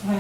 Good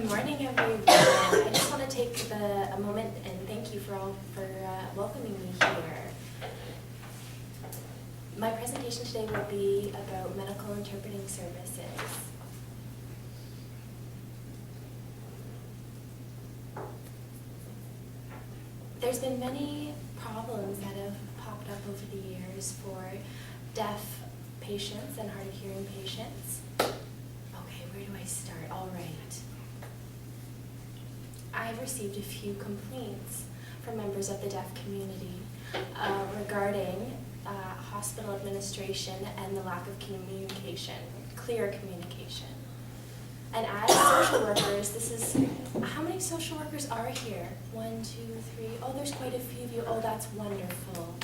morning, everyone. I just want to take a moment and thank you for welcoming me here. My presentation today will be about medical interpreting services. There's been many problems that have popped up over the years for deaf patients and hard of hearing patients. Okay, where do I start? All right. I've received a few complaints from members of the deaf community regarding hospital administration and the lack of communication, clear communication. And as social workers, this is, how many social workers are here? 1, 2, 3, oh, there's quite a few of you. Oh, that's wonderful.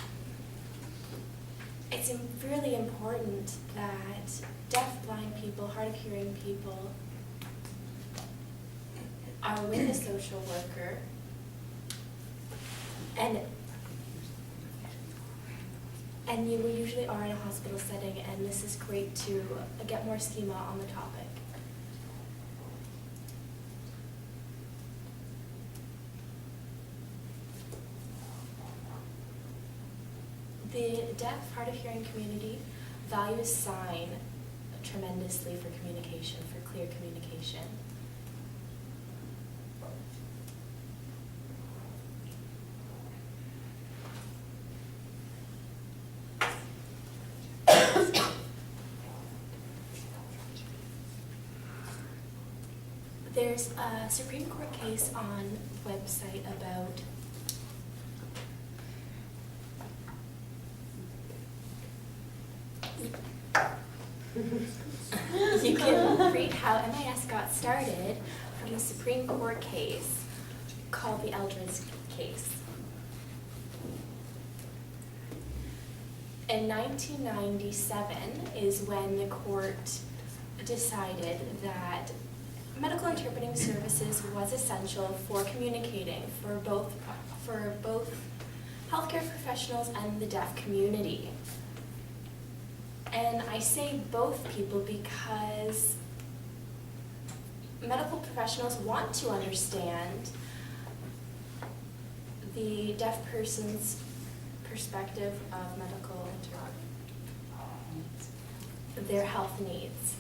It's really important that deaf, blind people, hard of hearing people are with a social worker and you usually are in a hospital setting, and this is great to get more schema on the topic. The deaf, hard of hearing community values sign tremendously for communication, for clear communication. There's a Supreme Court case on the website about you can read how MIS got started from the Supreme Court case called the Eldredge case. In 1997 is when the court decided that medical interpreting services was essential for communicating for both healthcare professionals and the deaf community. And I say both people because medical professionals want to understand the deaf person's perspective of medical their health needs.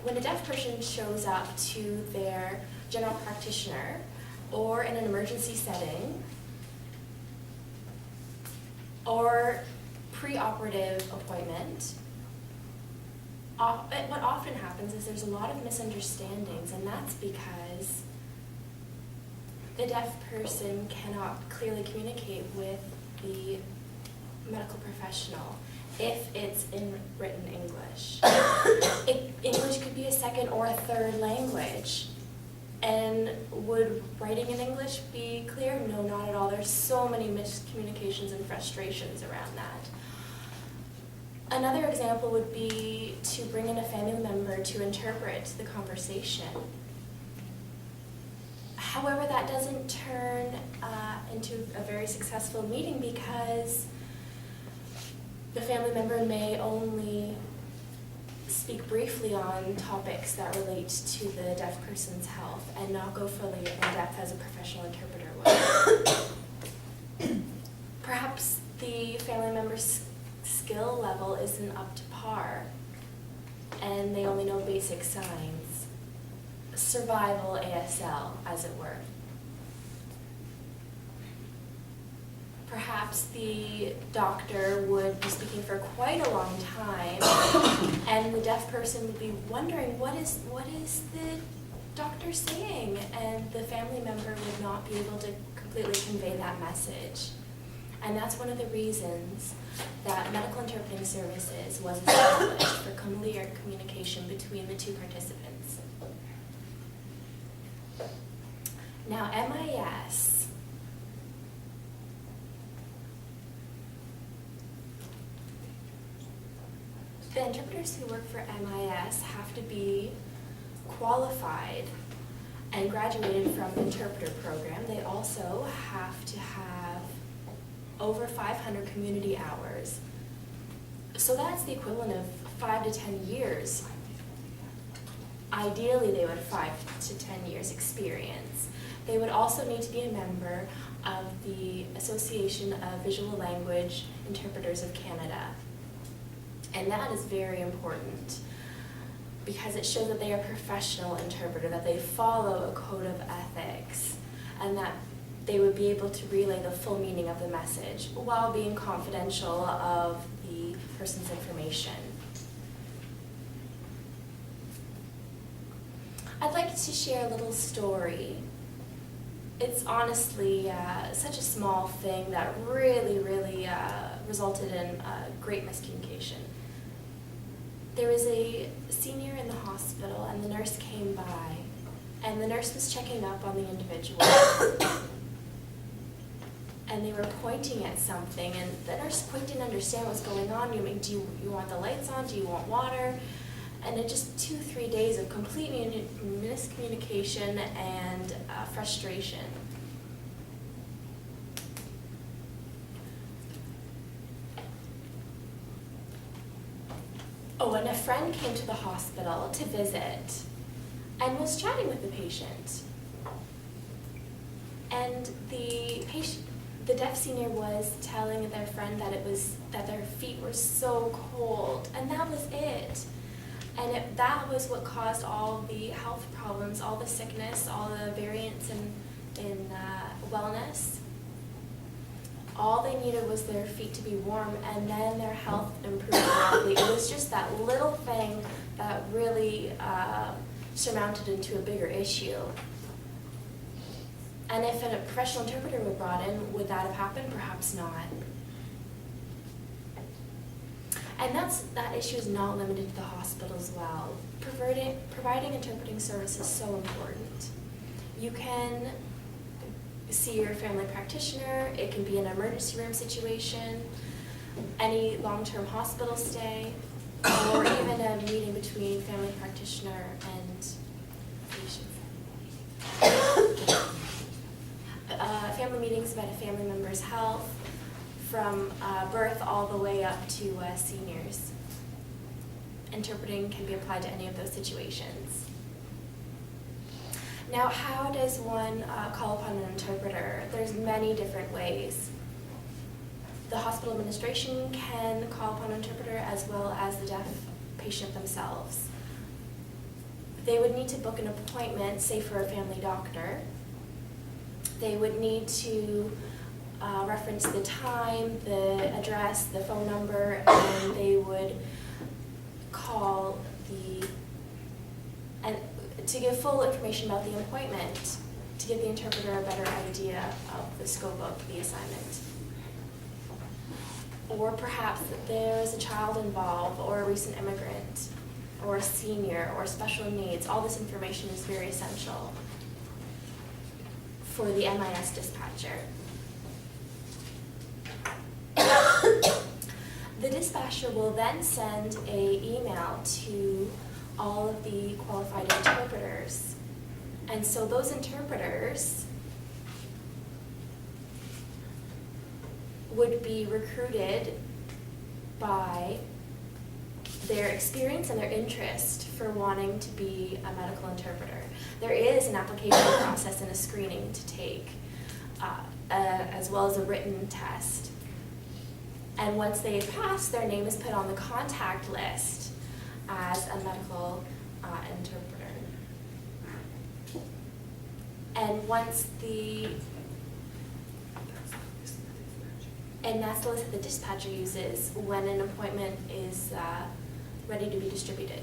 When a deaf person shows up to their general practitioner or in an emergency setting or pre-operative appointment, what often happens is there's a lot of misunderstandings, and that's because the deaf person cannot clearly communicate with the medical professional if it's in written English. English could be a second or a third language. And would writing in English be clear? No, not at all. There's so many miscommunications and frustrations around that. Another example would be to bring in a family member to interpret the conversation. However, that doesn't turn into a very successful meeting because the family member may only speak briefly on topics that relate to the deaf person's health and not go fully in depth as a professional interpreter would. Perhaps the family member's skill level isn't up to par, and they only know basic signs. Survival ASL, as it were. Perhaps the doctor would be speaking for quite a long time, and the deaf person would be wondering, what is the doctor saying? And the family member would not be able to completely convey that message. And that's one of the reasons that medical interpreting services was established, for clear communication between the two participants. Now, MIS. The interpreters who work for MIS have to be qualified and graduated from the interpreter program. They also have to have over 500 community hours. So that's the equivalent of 5 to 10 years. Ideally, they would have 5 to 10 years experience. They would also need to be a member of the Association of Visual Language Interpreters of Canada. And that is very important because it shows that they are a professional interpreter, that they follow a code of ethics, and that they would be able to relay the full meaning of the message while being confidential of the person's information. I'd like to share a little story. It's honestly such a small thing that really resulted in great miscommunication. There was a senior in the hospital, and the nurse came by, and the nurse was checking up on the individual. And they were pointing at something, and the nurse quite didn't understand what's going on. Do you want the lights on? Do you want water? And it just 2-3 days of complete miscommunication and frustration. Oh, and a friend came to the hospital to visit and was chatting with the patient. And the deaf senior was telling their friend that their feet were so cold, and that was it. And that was what caused all the health problems, all the sickness, all the variance in wellness. All they needed was their feet to be warm, and then their health improved rapidly. It was just that little thing that really surmounted into a bigger issue. And if a professional interpreter were brought in, would that have happened? Perhaps not. And that issue is not limited to the hospital as well. Providing interpreting service is so important. You can see your family practitioner. It can be an emergency room situation, any long-term hospital stay, or even a meeting between family practitioner and patient. Family meetings about a family member's health, from birth all the way up to seniors. Interpreting can be applied to any of those situations. Now, how does one call upon an interpreter? There's many different ways. The hospital administration can call upon an interpreter, as well as the deaf patient themselves. They would need to book an appointment, say for a family doctor. They would need to reference the time, the address, the phone number, and they would call to give full information about the appointment, to give the interpreter a better idea of the scope of the assignment. Or perhaps there is a child involved, or a recent immigrant, or a senior, or special needs. All this information is very essential for the MIS dispatcher. The dispatcher will then send an email to all of the qualified interpreters. And so those interpreters would be recruited by their experience and their interest for wanting to be a medical interpreter. There is an application process and a screening to take, as well as a written test. And once they pass, their name is put on the contact list as a medical interpreter. And once and that's the list that the dispatcher uses when an appointment is ready to be distributed.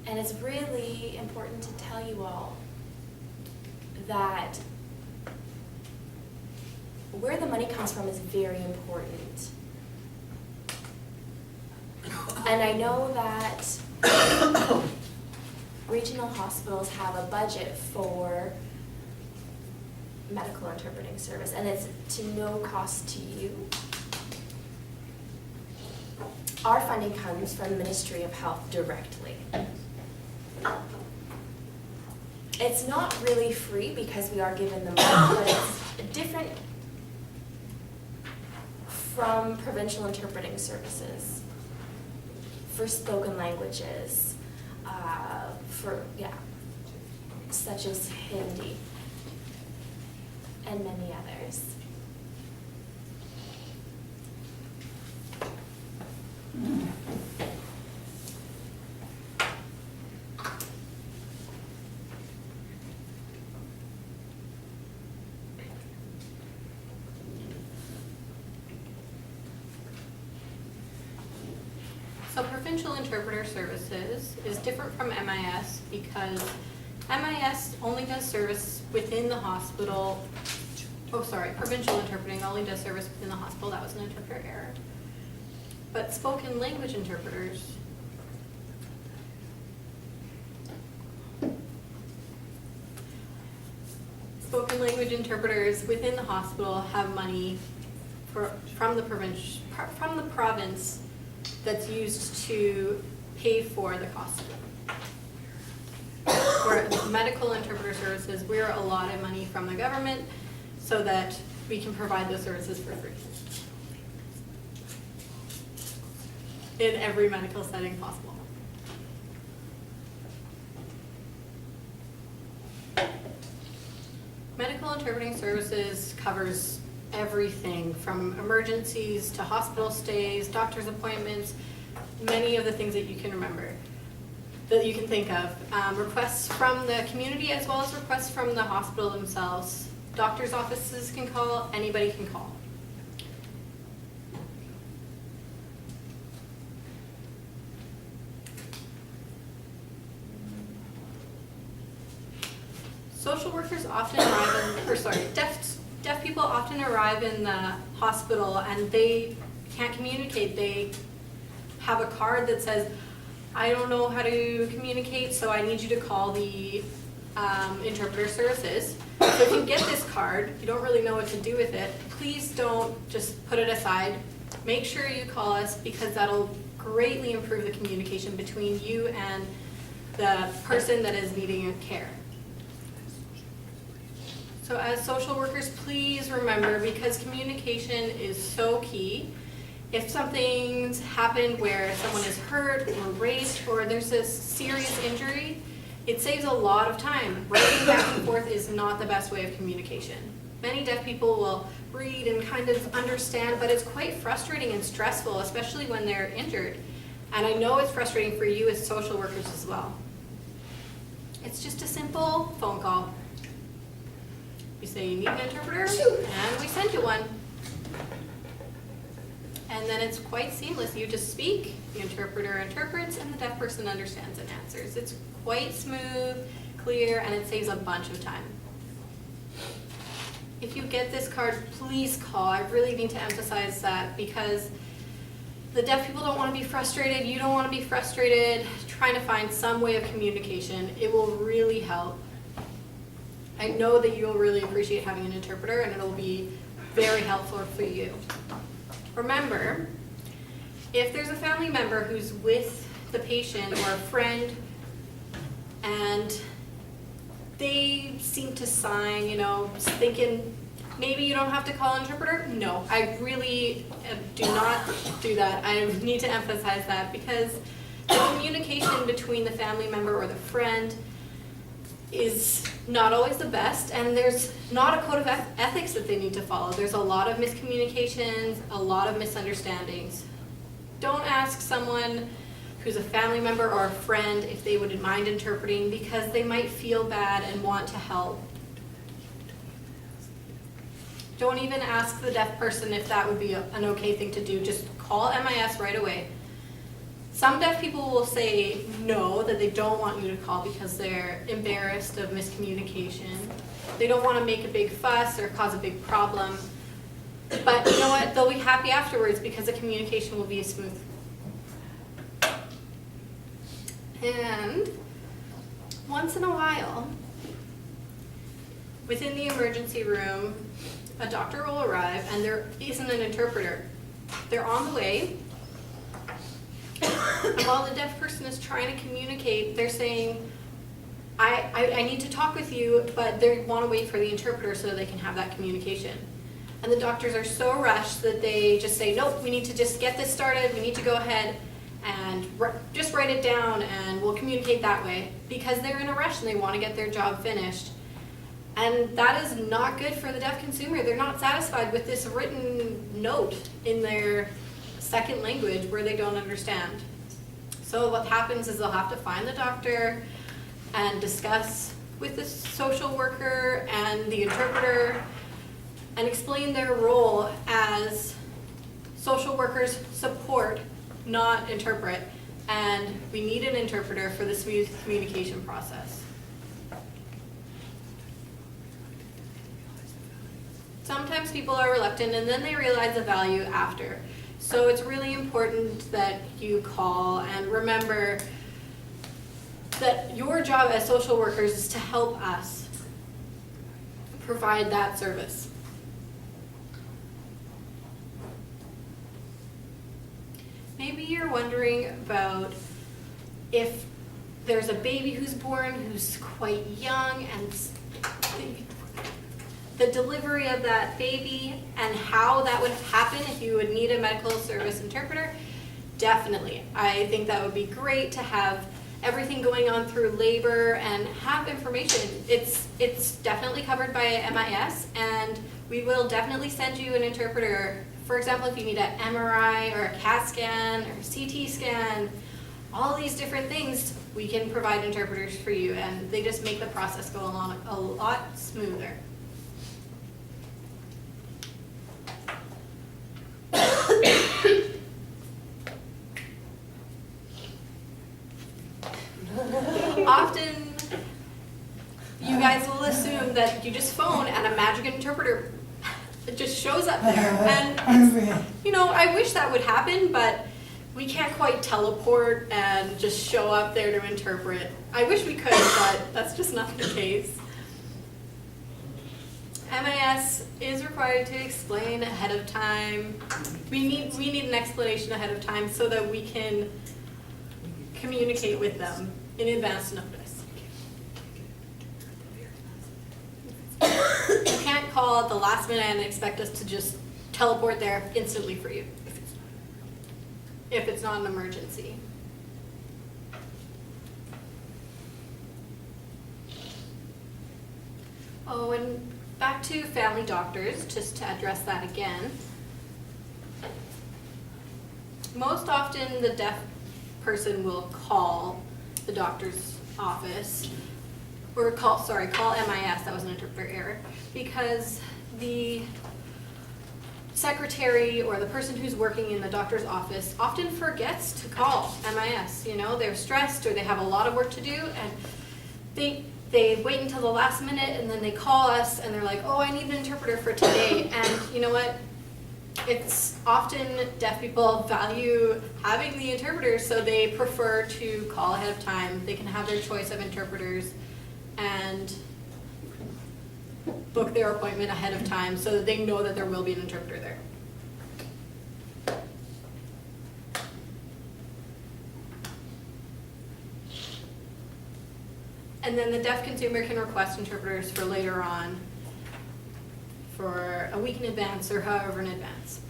And it's really important to tell you all that where the money comes from is very important. And I know that regional hospitals have a budget for medical interpreting service, and it's to no cost to you. Our funding comes from the Ministry of Health directly. It's not really free because we are given the money, but it's different from provincial interpreting services for spoken languages, such as Hindi and many others. So provincial interpreter services is different from MIS because MIS only does service within the hospital. Provincial interpreting only does service within the hospital. That was an interpreter error. But spoken language interpreters within the hospital have money from the province that's used to pay for the cost of it. For medical interpreter services, we're allotted money from the government so that we can provide those services for free in every medical setting possible. Medical interpreting services covers everything from emergencies to hospital stays, doctor's appointments, many of the things that you can remember, that you can think of. Requests from the community as well as requests from the hospital themselves. Doctor's offices can call, anybody can call. Social workers often arrive deaf people often arrive in the hospital and they can't communicate. They have a card that says, I don't know how to communicate, so I need you to call the interpreter services. So if you get this card, you don't really know what to do with it, please don't just put it aside. Make sure you call us because that'll greatly improve the communication between you and the person that is needing care. So as social workers, please remember, because communication is so key, if something's happened where someone is hurt or raped or there's a serious injury, it saves a lot of time. Writing back and forth is not the best way of communication. Many deaf people will read and kind of understand, but it's quite frustrating and stressful, especially when they're injured. And I know it's frustrating for you as social workers as well. It's just a simple phone call. You say you need an interpreter, and we send you one. And then it's quite seamless. You just speak, the interpreter interprets, and the deaf person understands and answers. It's quite smooth, clear, and it saves a bunch of time. If you get this card, please call. I really need to emphasize that because the deaf people don't want to be frustrated. You don't want to be frustrated trying to find some way of communication. It will really help. I know that you'll really appreciate having an interpreter and it'll be very helpful for you. Remember, if there's a family member who's with the patient or a friend and they seem to sign, thinking maybe you don't have to call an interpreter. No, I really do not do that. I need to emphasize that because the communication between the family member or the friend is not always the best, and there's not a code of ethics that they need to follow. There's a lot of miscommunications, a lot of misunderstandings. Don't ask someone who's a family member or a friend if they wouldn't mind interpreting, because they might feel bad and want to help. Don't even ask the deaf person if that would be an okay thing to do. Just call MIS right away. Some deaf people will say no, that they don't want you to call because they're embarrassed of miscommunication. They don't want to make a big fuss or cause a big problem. But you know what? They'll be happy afterwards because the communication will be smooth. And once in a while, within the emergency room, a doctor will arrive and there isn't an interpreter. They're on the way. And while the deaf person is trying to communicate, they're saying, I need to talk with you, but they want to wait for the interpreter so they can have that communication. And the doctors are so rushed that they just say, nope, we need to just get this started, we need to go ahead and just write it down and we'll communicate that way, because they're in a rush and they want to get their job finished. And that is not good for the deaf consumer. They're not satisfied with this written note in their second language where they don't understand. So what happens is they'll have to find the doctor and discuss with the social worker and the interpreter and explain their role as social workers support, not interpret, and we need an interpreter for the smooth communication process. Sometimes people are reluctant and then they realize the value after. So it's really important that you call and remember that your job as social workers is to help us provide that service. Maybe you're wondering about if there's a baby who's born who's quite young and the delivery of that baby and how that would happen if you would need a medical service interpreter. Definitely. I think that would be great to have everything going on through labor and have information. It's definitely covered by MIS, and we will definitely send you an interpreter. For example, if you need an MRI or a CAT scan or CT scan, all these different things, we can provide interpreters for you, and they just make the process go along a lot smoother. Often, you guys will assume that you just phone and a magic interpreter just shows up there. And, you know, I wish that would happen, but we can't quite teleport and just show up there to interpret. I wish we could, but that's just not the case. MIS is required to explain ahead of time. We need an explanation ahead of time so that we can communicate with them in advance notice. You can't call at the last minute and expect us to just teleport there instantly for you if it's not an emergency. Oh, and back to family doctors, just to address that again. Most often the deaf person will call the doctor's office, or call MIS, that was an interpreter error, because the secretary or the person who's working in the doctor's office often forgets to call MIS. You know, they're stressed or they have a lot of work to do, and they wait until the last minute and then they call us and they're like, oh, I need an interpreter for today. And you know what? It's often deaf people value having the interpreter, so they prefer to call ahead of time. They can have their choice of interpreters and book their appointment ahead of time so that they know that there will be an interpreter there. And then the deaf consumer can request interpreters for later on, for a week in advance or however in advance.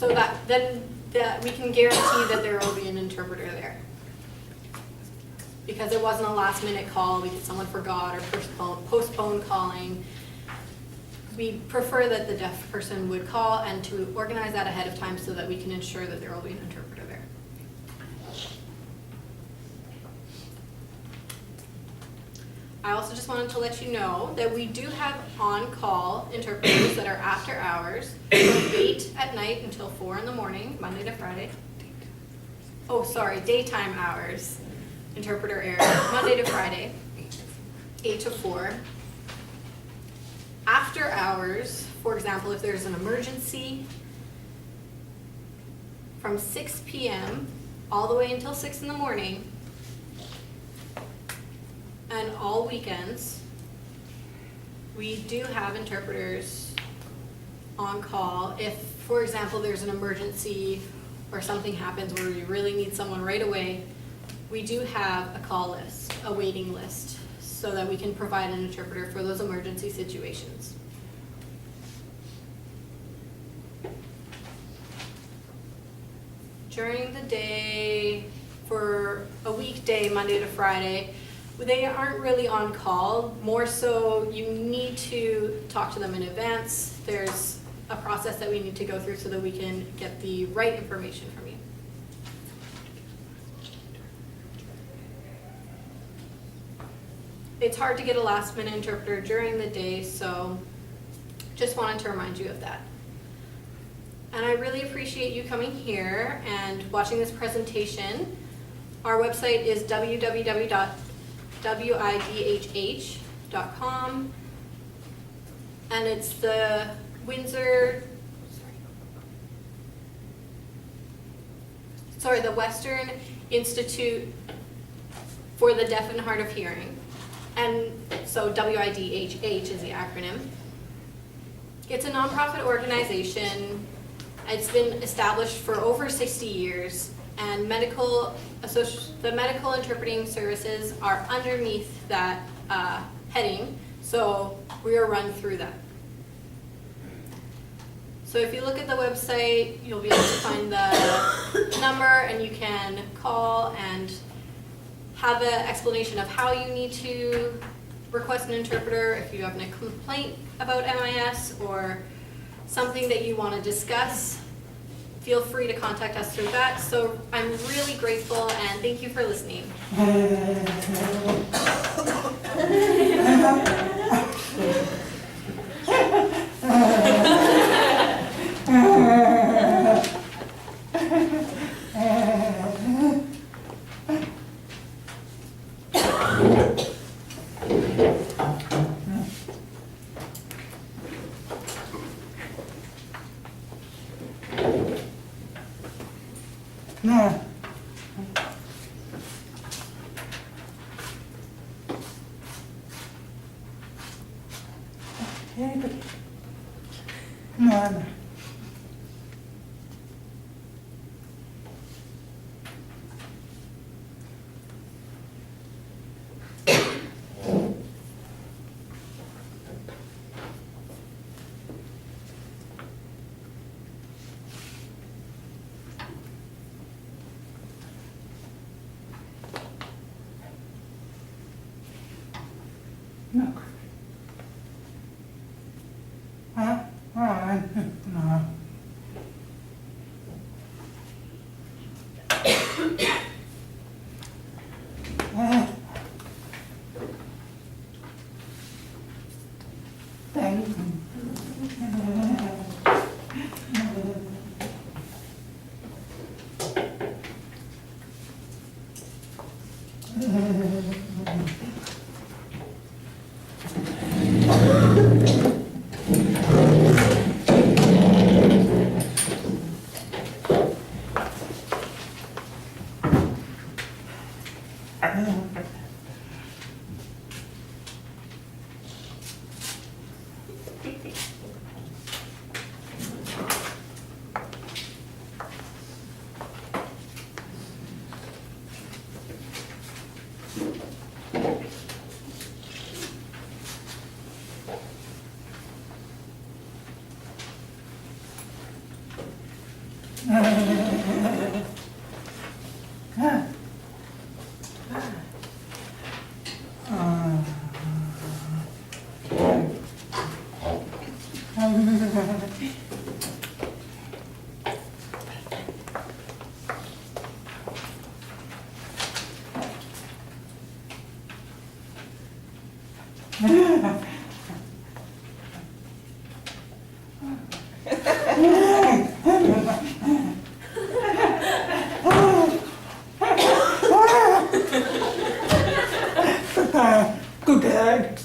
So that we can guarantee that there will be an interpreter there. Because it wasn't a last minute call because someone forgot or postponed calling. We prefer that the deaf person would call and to organize that ahead of time so that we can ensure that there will be an interpreter there. I also just wanted to let you know that we do have on-call interpreters that are after hours from 8 at night until 4 in the morning, Monday to Friday. Oh, sorry, daytime hours. Interpreter error, Monday to Friday, 8 to 4. After hours, for example, if there's an emergency, from 6 p.m. all the way until 6 in the morning, and all weekends, we do have interpreters on call. If, for example, there's an emergency or something happens where we really need someone right away, we do have a call list, a waiting list, so that we can provide an interpreter for those emergency situations. During the day, for a weekday, Monday to Friday, they aren't really on call. More so, you need to talk to them in advance. There's a process that we need to go through so that we can get the right information from you. It's hard to get a last minute interpreter during the day, so just wanted to remind you of that. And I really appreciate you coming here and watching this presentation. Our website is www.widhh.com, and it's the the Western Institute for the Deaf and Hard of Hearing. And so WIDHH is the acronym. It's a nonprofit organization. It's been established for over 60 years, and the medical interpreting services are underneath that heading, so we are run through that. So if you look at the website, you'll be able to find the number, and you can call and have an explanation of how you need to request an interpreter. If you have a complaint about MIS or something that you want to discuss, feel free to contact us through that. So I'm really grateful, and thank you for listening. No. No. No. Huh? All right. No. Thank you. Good dad.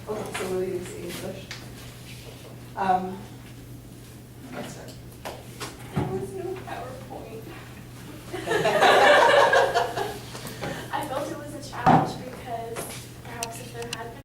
Okay, so we'll use English.